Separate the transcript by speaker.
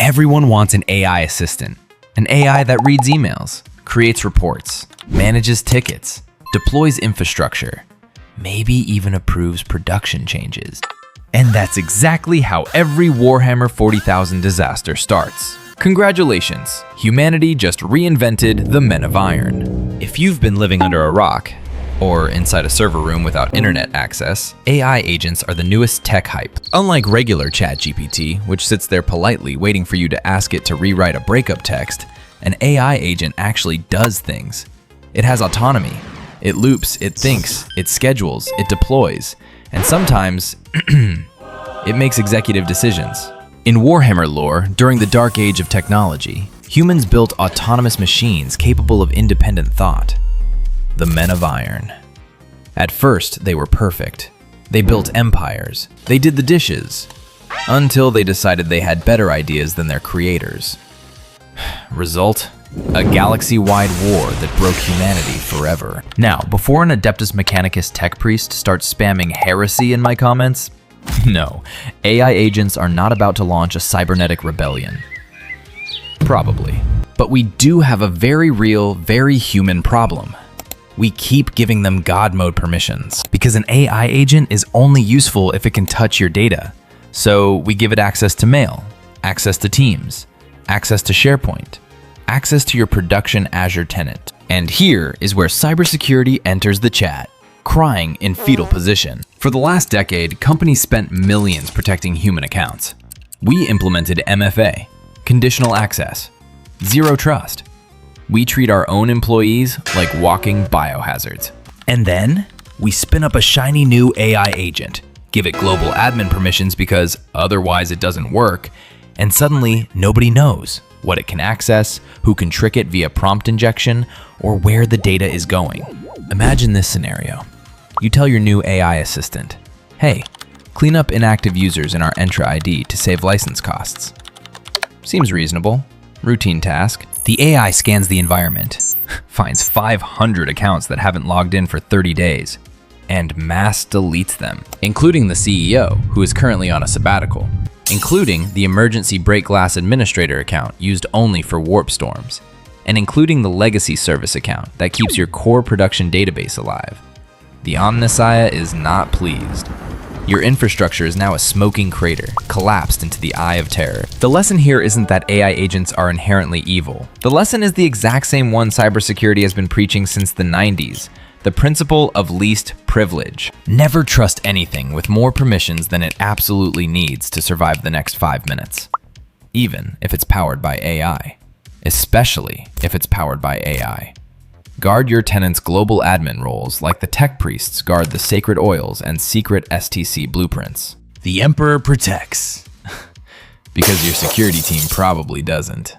Speaker 1: Everyone wants an AI assistant. An AI that reads emails, creates reports, manages tickets, deploys infrastructure, maybe even approves production changes. And that's exactly how every Warhammer 40,000 disaster starts. Congratulations, humanity just reinvented the Men of Iron. If you've been living under a rock, or inside a server room without internet access, AI agents are the newest tech hype. Unlike regular ChatGPT, which sits there politely waiting for you to ask it to rewrite a breakup text, an AI agent actually does things. It has autonomy. It loops, it thinks, it schedules, it deploys, and sometimes it makes executive decisions. In Warhammer lore, during the dark age of technology, humans built autonomous machines capable of independent thought. The Men of Iron. At first, they were perfect. They built empires. They did the dishes. Until they decided they had better ideas than their creators. Result? A galaxy-wide war that broke humanity forever. Now, before an Adeptus Mechanicus tech priest starts spamming heresy in my comments, no, AI agents are not about to launch a cybernetic rebellion. Probably. But we do have a very real, very human problem. We keep giving them God mode permissions because an AI agent is only useful if it can touch your data. So we give it access to mail, access to Teams, access to SharePoint, access to your production Azure tenant. And here is where cybersecurity enters the chat, crying in fetal position. For the last decade, companies spent millions protecting human accounts. We implemented MFA, conditional access, zero trust. We treat our own employees like walking biohazards. And then we spin up a shiny new AI agent, give it global admin permissions because otherwise it doesn't work, and suddenly nobody knows what it can access, who can trick it via prompt injection, or where the data is going. Imagine this scenario. You tell your new AI assistant, hey, clean up inactive users in our Entra ID to save license costs. Seems reasonable. Routine task. The AI scans the environment, finds 500 accounts that haven't logged in for 30 days, and mass deletes them, including the CEO, who is currently on a sabbatical, including the emergency break glass administrator account used only for warp storms, and including the legacy service account that keeps your core production database alive. The Omnissiah is not pleased. Your infrastructure is now a smoking crater, collapsed into the eye of terror. The lesson here isn't that AI agents are inherently evil. The lesson is the exact same one cybersecurity has been preaching since the 90s. The principle of least privilege. Never trust anything with more permissions than it absolutely needs to survive the next 5 minutes. Even if it's powered by AI. Especially if it's powered by AI. Guard your tenant's global admin roles like the tech priests guard the sacred oils and secret STC blueprints. The Emperor protects. Because your security team probably doesn't.